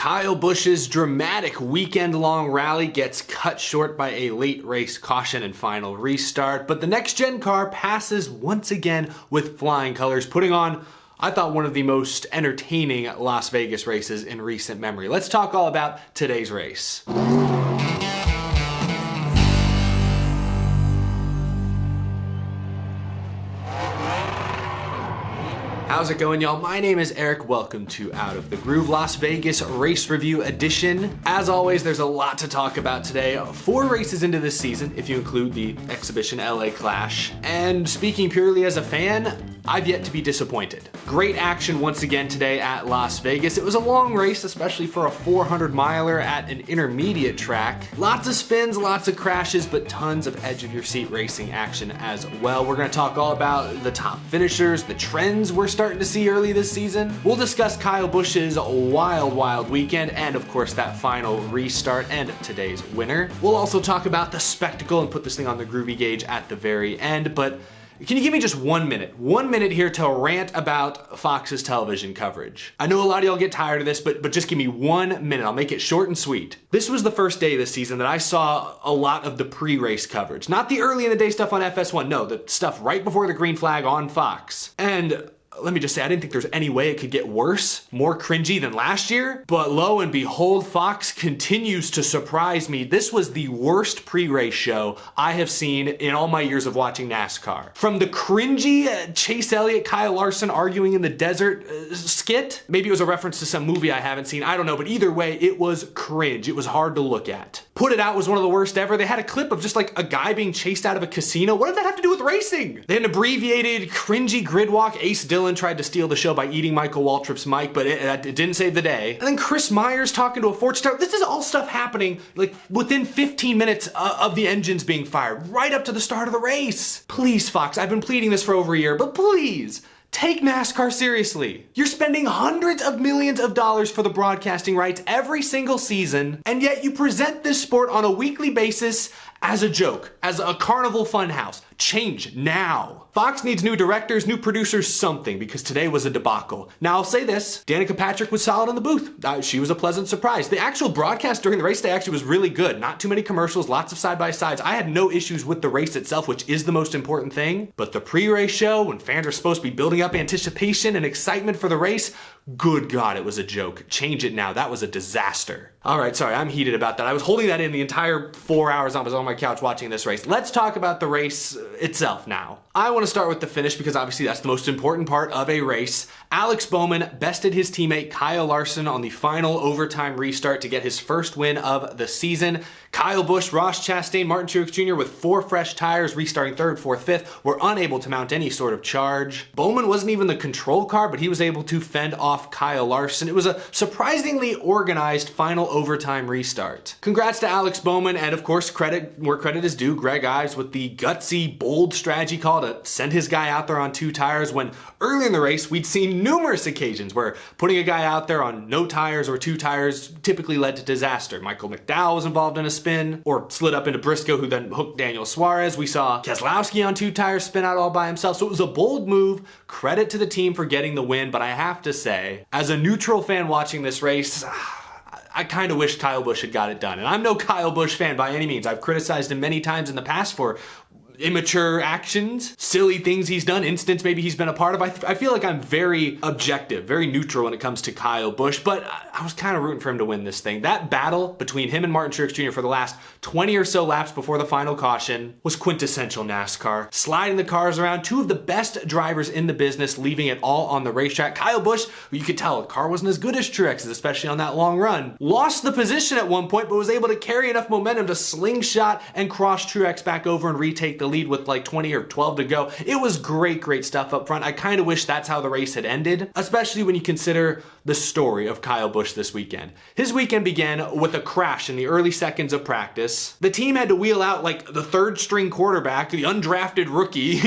Kyle Busch's dramatic weekend-long rally gets cut short by a late race caution and final restart, but the next-gen car passes once again with flying colors, putting on, I thought, one of the most entertaining Las Vegas races in recent memory. Let's talk all about today's race. How's it going, y'all? My name is Eric. Welcome to Out of the Groove Las Vegas Race Review Edition. As always, there's a lot to talk about today. 4 races into this season, if you include the exhibition LA Clash. And speaking purely as a fan, I've yet to be disappointed. Great action once again today at Las Vegas. It was a long race, especially for a 400-miler at an intermediate track. Lots of spins, lots of crashes, but tons of edge-of-your-seat racing action as well. We're gonna talk all about the top finishers, the trends we're starting to see early this season. We'll discuss Kyle Busch's wild weekend, and of course that final restart and today's winner. We'll also talk about the spectacle and put this thing on the Groovy Gauge at the very end, but can you give me just 1 minute? 1 minute here to rant about Fox's television coverage. I know a lot of y'all get tired of this, but just give me 1 minute. I'll make it short and sweet. This was the first day this season that I saw a lot of the pre-race coverage. Not the early in the day stuff on FS1, no, the stuff right before the green flag on Fox. And let me just say, I didn't think there's any way it could get worse, more cringy than last year, but lo and behold, Fox continues to surprise me. This was the worst pre-race show I have seen in all my years of watching NASCAR. From the cringy Chase Elliott, Kyle Larson arguing in the desert skit, maybe it was a reference to some movie I haven't seen, I don't know, but either way, it was cringe. It was hard to look at. Put It Out was one of the worst ever. They had a clip of just like a guy being chased out of a casino. What did that have to do with racing? They had an abbreviated, cringy grid walk. Ace Dillon tried to steal the show by eating Michael Waltrip's mic, but it didn't save the day. And then Chris Myers talking to a fortune teller. This is all stuff happening like within 15 minutes of the engines being fired, right up to the start of the race. Please, Fox, I've been pleading this for over a year, but please, take NASCAR seriously. You're spending hundreds of millions of dollars for the broadcasting rights every single season, and yet you present this sport on a weekly basis as a joke, as a carnival funhouse. Change now. Fox needs new directors, new producers, something, because today was a debacle. Now I'll say this, Danica Patrick was solid in the booth. She was a pleasant surprise. The actual broadcast during the race day actually was really good. Not too many commercials, lots of side-by-sides. I had no issues with the race itself, which is the most important thing. But the pre-race show, when fans are supposed to be building up anticipation and excitement for the race, good God, it was a joke. Change it now. That was a disaster. All right, sorry, I'm heated about that. I was holding that in the entire 4 hours I was on my couch watching this race. Let's talk about the race itself now. I want to start with the finish because obviously that's the most important part of a race. Alex Bowman bested his teammate Kyle Larson on the final overtime restart to get his first win of the season. Kyle Busch, Ross Chastain, Martin Truex Jr. with 4 fresh tires, restarting 3rd, 4th, 5th, were unable to mount any sort of charge. Bowman wasn't even the control car, but he was able to fend off Kyle Larson. It was a surprisingly organized final overtime restart. Congrats to Alex Bowman, and of course, credit where credit is due, Greg Ives with the gutsy, bold strategy call to send his guy out there on 2 tires when early in the race, we'd seen numerous occasions where putting a guy out there on no tires or 2 tires typically led to disaster. Michael McDowell was involved in a spin, or slid up into Briscoe, who then hooked Daniel Suarez. We saw Keselowski on 2 tires spin out all by himself. So it was a bold move. Credit to the team for getting the win, but I have to say, as a neutral fan watching this race, I kind of wish Kyle Busch had got it done. And I'm no Kyle Busch fan by any means. I've criticized him many times in the past for immature actions, silly things he's done, incidents maybe he's been a part of. I feel like I'm very objective, very neutral when it comes to Kyle Busch, but I was kind of rooting for him to win this thing. That battle between him and Martin Truex Jr. for the last 20 or so laps before the final caution was quintessential NASCAR. Sliding the cars around, 2 of the best drivers in the business, leaving it all on the racetrack. Kyle Busch, you could tell the car wasn't as good as Truex's, especially on that long run. Lost the position at one point, but was able to carry enough momentum to slingshot and cross Truex back over and retake the lead with like 20 or 12 to go. It was great stuff up front. I kind of wish that's how the race had ended, especially when you consider the story of Kyle Busch this weekend. His weekend began with a crash in the early seconds of practice. The team had to wheel out like the 3rd string quarterback, the undrafted rookie,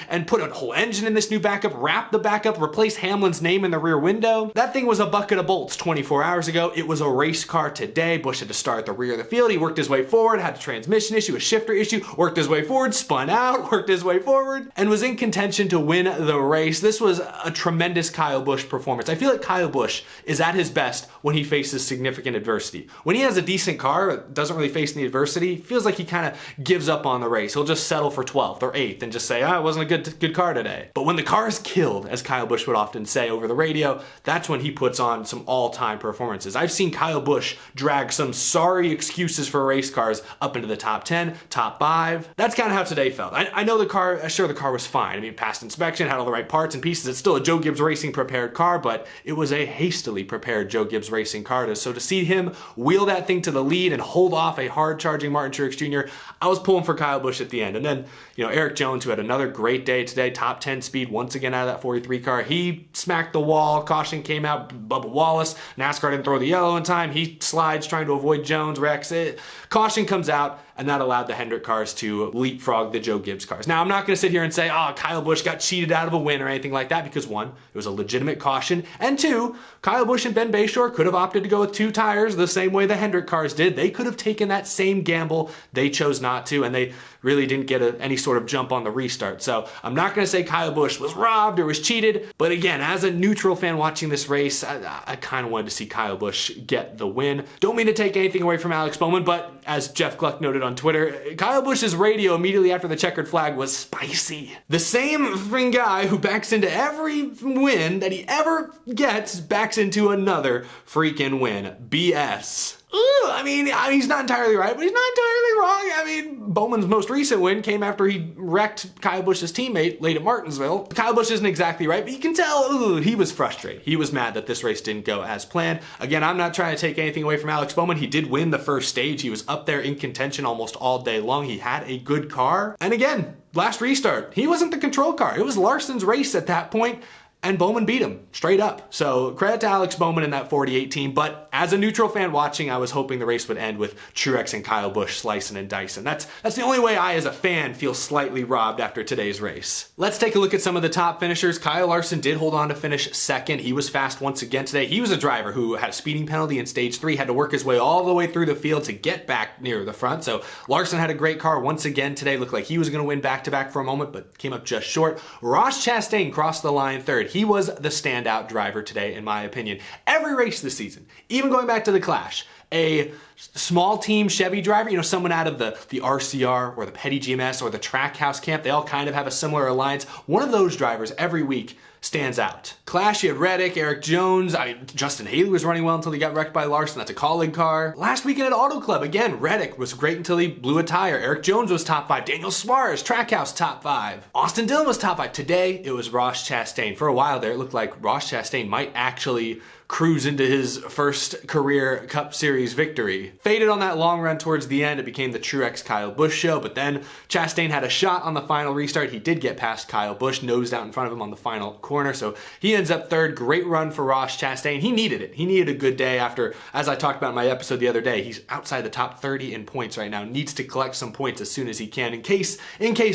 and put a whole engine in this new backup, wrap the backup, replace Hamlin's name in the rear window. That thing was a bucket of bolts 24 hours ago. It was a race car today. Busch had to start at the rear of the field. He worked his way forward, had a transmission issue, a shifter issue, worked his way forward, spun out, worked his way forward, and was in contention to win the race. This was a tremendous Kyle Busch performance. I feel like Kyle Busch is at his best when he faces significant adversity. When he has a decent car, doesn't really face any adversity, feels like he kind of gives up on the race. He'll just settle for 12th or 8th and just say, it wasn't a good car today. But when the car is killed, as Kyle Busch would often say over the radio, that's when he puts on some all-time performances. I've seen Kyle Busch drag some sorry excuses for race cars up into the top 10, top 5. That's kind of how today felt. I know the car, sure, the car was fine. I mean, passed inspection, had all the right parts and pieces. It's still a Joe Gibbs Racing prepared car, but it was a hastily prepared Joe Gibbs Racing car. So to see him wheel that thing to the lead and hold off a hard-charging Martin Truex Jr., I was pulling for Kyle Busch at the end. And then, Eric Jones, who had another great day today, top 10 speed once again out of that 43 car, he smacked the wall. Caution came out. Bubba Wallace, NASCAR didn't throw the yellow in time. He slides trying to avoid Jones, wrecks it. Caution comes out, and that allowed the Hendrick cars to leapfrog the Joe Gibbs cars. Now, I'm not going to sit here and say, Kyle Busch got cheated out of a win or anything like that, because one, it was a legitimate caution, and two, Kyle Busch and Ben Bayshore could have opted to go with 2 tires the same way the Hendrick cars did. They could have taken that same gamble. They chose not to, and they really didn't get any sort of jump on the restart. So I'm not going to say Kyle Busch was robbed or was cheated, but again, as a neutral fan watching this race, I kind of wanted to see Kyle Busch get the win. Don't mean to take anything away from Alex Bowman, but as Jeff Gluck noted on Twitter, Kyle Busch's radio immediately after the checkered flag was spicy. The same freaking guy who backs into every win that he ever gets backs into another freaking win. BS. I mean, he's not entirely right, but he's not entirely wrong. I mean, Bowman's most recent win came after he wrecked Kyle Busch's teammate late at Martinsville. Kyle Busch isn't exactly right, but you can tell he was frustrated. He was mad that this race didn't go as planned. Again, I'm not trying to take anything away from Alex Bowman. He did win the first stage. He was up there in contention almost all day long. He had a good car. And again, last restart, he wasn't the control car. It was Larson's race at that point. And Bowman beat him straight up. So credit to Alex Bowman in that 48 team. But as a neutral fan watching, I was hoping the race would end with Truex and Kyle Busch slicing and dicing. That's the only way I, as a fan, feel slightly robbed after today's race. Let's take a look at some of the top finishers. Kyle Larson did hold on to finish second. He was fast once again today. He was a driver who had a speeding penalty in stage 3, had to work his way all the way through the field to get back near the front. So Larson had a great car once again today. Looked like he was going to win back-to-back for a moment, but came up just short. Ross Chastain crossed the line third. He was the standout driver today, in my opinion. Every race this season, even going back to the Clash, a small team Chevy driver, someone out of the RCR or the Petty GMS or the Trackhouse camp, they all kind of have a similar alliance. One of those drivers every week stands out. Clash, you had Reddick, Eric Jones, Justin Haley was running well until he got wrecked by Larson. That's a colleague car. Last weekend at Auto Club, again, Reddick was great until he blew a tire. Eric Jones was top 5. Daniel Suarez, Trackhouse, top 5. Austin Dillon was top 5. Today, it was Ross Chastain. For a while there, it looked like Ross Chastain might actually cruise into his first career Cup Series victory. Faded on that long run towards the end. It became the Truex Kyle Busch show, but then Chastain had a shot on the final restart. He did get past Kyle Busch, nosed out in front of him on the final corner, so he ends up third. Great run for Ross Chastain. He needed it. He needed a good day after, as I talked about in my episode the other day, he's outside the top 30 in points right now. Needs to collect some points as soon as he can in case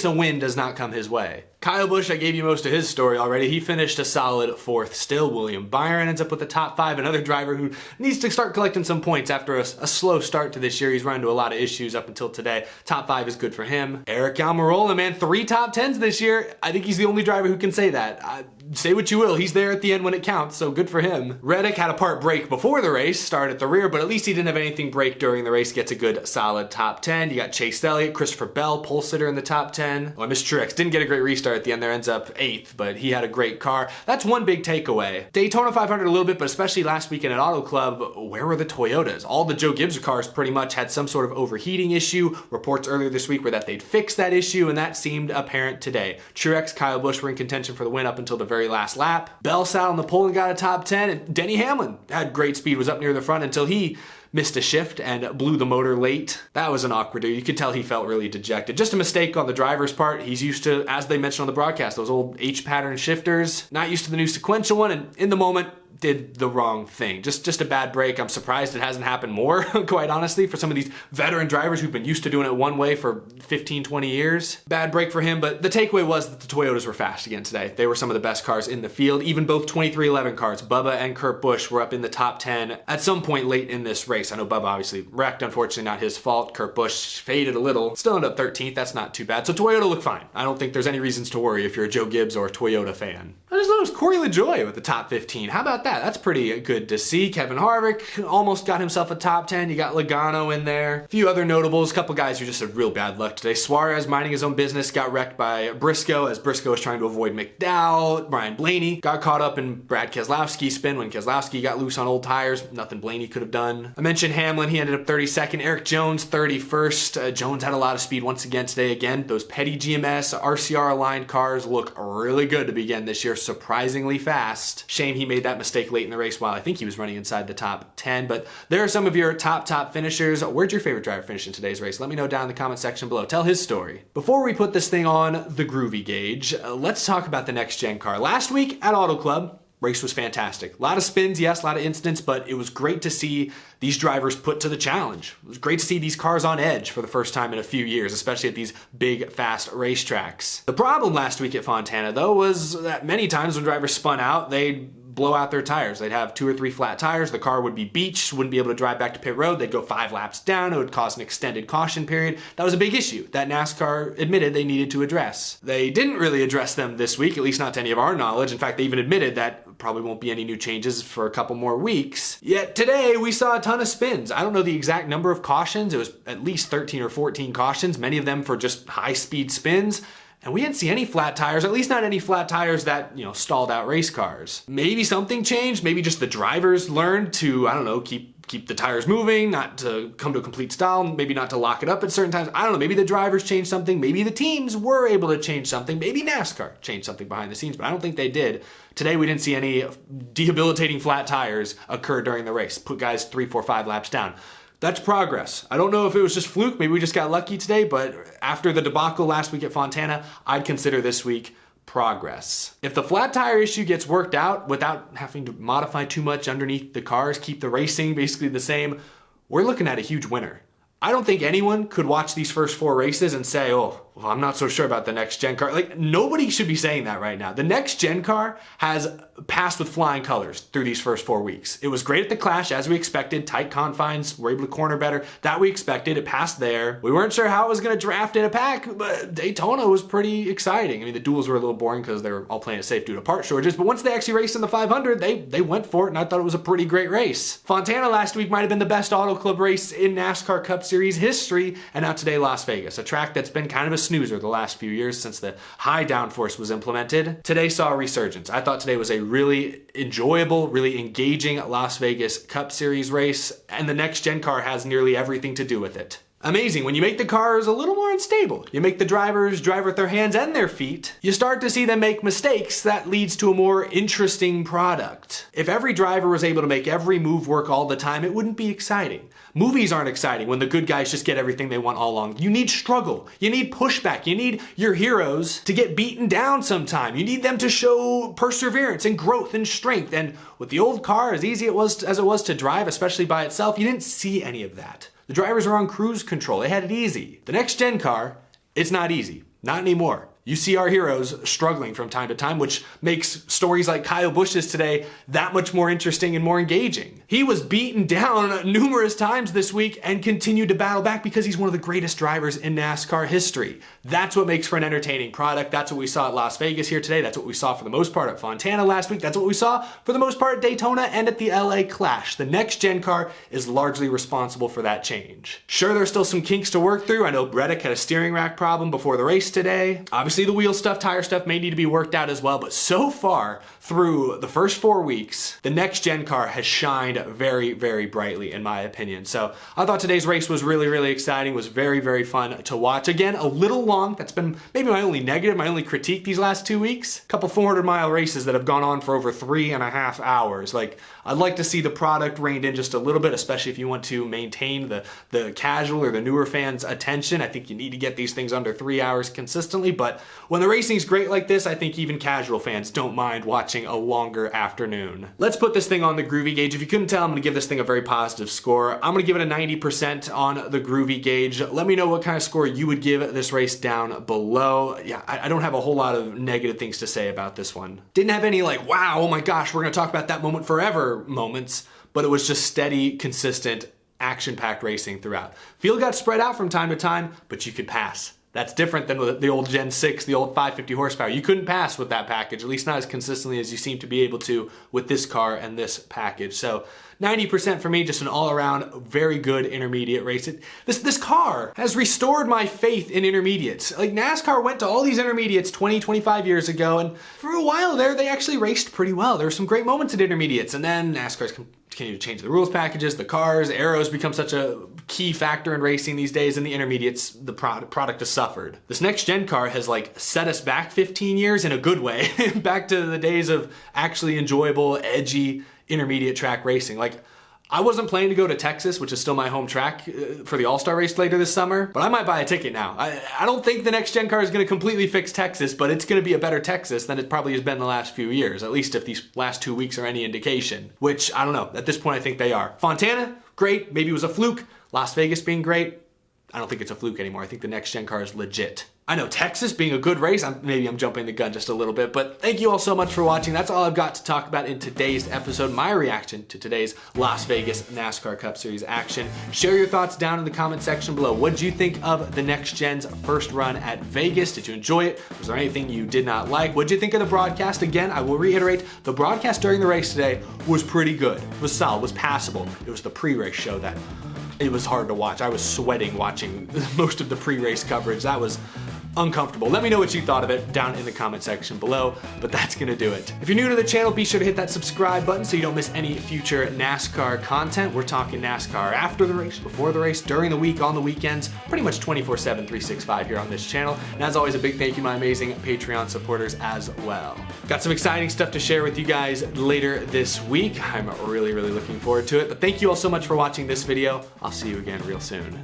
a win does not come his way. Kyle Busch, I gave you most of his story already. He finished a solid 4th still. William Byron ends up with the top 5. Another driver who needs to start collecting some points after a slow start to this year. He's run into a lot of issues up until today. Top 5 is good for him. Eric Almirola, man, 3 top 10s this year. I think he's the only driver who can say that. Say what you will, he's there at the end when it counts, so good for him. Reddick had a part break before the race, started at the rear, but at least he didn't have anything break during the race. Gets a good solid top 10. You got Chase Elliott, Christopher Bell, pole sitter in the top 10. I missed Truex, didn't get a great restart at the end there, ends up 8th, but he had a great car. That's one big takeaway. Daytona 500 a little bit, but especially last weekend at Auto Club, where were the Toyotas? All the Joe Gibbs cars pretty much had some sort of overheating issue. Reports earlier this week were that they'd fix that issue, and that seemed apparent today. Truex, Kyle Busch were in contention for the win up until the very last lap. Bell sat on the pole and got a top 10, and Denny Hamlin had great speed, was up near the front until he missed a shift and blew the motor late. That was an awkward day. You could tell he felt really dejected. Just a mistake on the driver's part. He's used to, as they mentioned on the broadcast, those old H-pattern shifters. Not used to the new sequential one, and in the moment, did the wrong thing. Just a bad break. I'm surprised it hasn't happened more, quite honestly, for some of these veteran drivers who've been used to doing it one way for 15, 20 years. Bad break for him, but the takeaway was that the Toyotas were fast again today. They were some of the best cars in the field. Even both 2311 cars, Bubba and Kurt Busch, were up in the top 10 at some point late in this race. I know Bubba obviously wrecked, unfortunately not his fault. Kurt Busch faded a little. Still ended up 13th, that's not too bad. So Toyota looked fine. I don't think there's any reasons to worry if you're a Joe Gibbs or a Toyota fan. I just thought it was Corey LaJoie with the top 15. How about that? That's pretty good to see. Kevin Harvick almost got himself a top 10. You got Logano in there. A few other notables, a couple guys who just had real bad luck today. Suarez, minding his own business, got wrecked by Briscoe as Briscoe was trying to avoid McDowell. Brian Blaney got caught up in Brad Keselowski's spin when Keselowski got loose on old tires. Nothing Blaney could have done. I mentioned Hamlin. He ended up 32nd. Eric Jones, 31st. Jones had a lot of speed once again today. Again, those petty GMS, RCR aligned cars look really good to begin this year. Surprisingly fast. Shame he made that mistake late in the race while I think he was running inside the top 10. But there are some of your top finishers. Where'd your favorite driver finish in today's race? Let me know down in the comment section below. Tell his story. Before we put this thing on the Groovy Gauge, let's talk about the next gen car. Last week at Auto Club, race was fantastic. A lot of spins, yes, a lot of incidents, but it was great to see these drivers put to the challenge. It was great to see these cars on edge for the first time in a few years, especially at these big, fast racetracks. The problem last week at Fontana, though, was that many times when drivers spun out, they'd blow out their tires. They'd have 2 or 3 flat tires. The car would be beached, wouldn't be able to drive back to pit road. They'd go 5 laps down. It would cause an extended caution period. That was a big issue that NASCAR admitted they needed to address. They didn't really address them this week, at least not to any of our knowledge. In fact, they even admitted that probably won't be any new changes for a couple more weeks. Yet today we saw a ton of spins. I don't know the exact number of cautions. It was at least 13 or 14 cautions, many of them for just high speed spins. And we didn't see any flat tires, at least not any flat tires that, stalled out race cars. Maybe something changed. Maybe just the drivers learned to, I don't know, keep the tires moving, not to come to a complete stall, maybe not to lock it up at certain times. I don't know, maybe the drivers changed something. Maybe the teams were able to change something. Maybe NASCAR changed something behind the scenes, but I don't think they did. Today we didn't see any debilitating flat tires occur during the race. Put guys 3, 4, 5 laps down. That's progress. I don't know if it was just fluke, maybe we just got lucky today, but after the debacle last week at Fontana, I'd consider this week progress. If the flat tire issue gets worked out without having to modify too much underneath the cars, keep the racing basically the same, we're looking at a huge winner. I don't think anyone could watch these first 4 races and say, oh, well, I'm not so sure about the next gen car. Like, nobody should be saying that right now. The next gen car has passed with flying colors through these first 4 weeks. It was great at the Clash, as we expected. Tight confines, we're able to corner better. That we expected. It passed there. We weren't sure how it was going to draft in a pack, but Daytona was pretty exciting. I mean, the duels were a little boring because they were all playing it safe due to part shortages, but once they actually raced in the 500, they went for it, and I thought it was a pretty great race. Fontana last week might have been the best Auto Club race in NASCAR Cup Series history, and now today Las Vegas, a track that's been kind of a snoozer the last few years since the high downforce was implemented. Today saw a resurgence. I thought today was a really enjoyable, really engaging Las Vegas Cup Series race, and the next gen car has nearly everything to do with it. Amazing. When you make the cars a little more unstable, you make the drivers drive with their hands and their feet, you start to see them make mistakes. That leads to a more interesting product. If every driver was able to make every move work all the time, it wouldn't be exciting. Movies aren't exciting when the good guys just get everything they want all along. You need struggle. You need pushback. You need your heroes to get beaten down sometime. You need them to show perseverance and growth and strength. And with the old car, as easy as it was to drive, especially by itself, you didn't see any of that. The drivers are on cruise control. They had it easy. The next gen car, it's not easy. Not anymore. You see our heroes struggling from time to time, which makes stories like Kyle Busch's today that much more interesting and more engaging. He was beaten down numerous times this week and continued to battle back because he's one of the greatest drivers in NASCAR history. That's what makes for an entertaining product. That's what we saw at Las Vegas here today. That's what we saw for the most part at Fontana last week. That's what we saw for the most part at Daytona and at the LA Clash. The next gen car is largely responsible for that change. Sure, there's still some kinks to work through. I know Reddick had a steering rack problem before the race today. Obviously, the wheel stuff, tire stuff may need to be worked out as well, but so far through the first 4 weeks, the next gen car has shined very, very brightly in my opinion. So I thought today's race was really, really exciting, was very, very fun to watch. Again, a little long. That's been maybe my only negative, my only critique these last 2 weeks. A couple 400-mile races that have gone on for over 3.5 hours. Like, I'd like to see the product reined in just a little bit, especially if you want to maintain the casual or the newer fans' attention. I think you need to get these things under 3 hours consistently, but when the racing's great like this, I think even casual fans don't mind watching a longer afternoon. Let's put this thing on the Groovy Gauge. If you couldn't tell, I'm gonna give this thing a very positive score. I'm gonna give it a 90% on the Groovy Gauge. Let me know what kind of score you would give this race down below. Yeah, I don't have a whole lot of negative things to say about this one. Didn't have any like, wow, oh my gosh, we're gonna talk about that moment forever moments, but it was just steady, consistent, action-packed racing throughout. Field got spread out from time to time, but you could pass. That's different than the old Gen 6, the old 550 horsepower. You couldn't pass with that package, at least not as consistently as you seem to be able to with this car and this package. So 90% for me, just an all-around very good intermediate race. This car has restored my faith in intermediates. Like, NASCAR went to all these intermediates 20, 25 years ago, and for a while there, they actually raced pretty well. There were some great moments at intermediates, and then NASCAR's continue to change the rules packages, the cars, aeros become such a key factor in racing these days, and the intermediates, the product has suffered. This next gen car has like set us back 15 years in a good way, back to the days of actually enjoyable, edgy, intermediate track racing. Like, I wasn't planning to go to Texas, which is still my home track, for the All-Star race later this summer, but I might buy a ticket now. I don't think the next gen car is going to completely fix Texas, but it's going to be a better Texas than it probably has been the last few years, at least if these last 2 weeks are any indication, which I don't know. At this point, I think they are. Fontana, great. Maybe it was a fluke. Las Vegas being great. I don't think it's a fluke anymore. I think the next gen car is legit. I know Texas being a good race, maybe I'm jumping the gun just a little bit, but thank you all so much for watching. That's all I've got to talk about in today's episode, my reaction to today's Las Vegas NASCAR Cup Series action. Share your thoughts down in the comment section below. What did you think of the Next Gen's first run at Vegas? Did you enjoy it? Was there anything you did not like? What did you think of the broadcast? Again, I will reiterate, the broadcast during the race today was pretty good. It was solid, was passable. It was the pre-race show that it was hard to watch. I was sweating watching most of the pre-race coverage. That was uncomfortable. Let me know what you thought of it down in the comment section below, but that's gonna do it. If you're new to the channel, be sure to hit that subscribe button so you don't miss any future NASCAR content. We're talking NASCAR after the race, before the race, during the week, on the weekends, pretty much 24/7, 365 here on this channel. And as always, a big thank you to my amazing Patreon supporters as well. Got some exciting stuff to share with you guys later this week. I'm really looking forward to it, but thank you all so much for watching this video. I'll see you again real soon.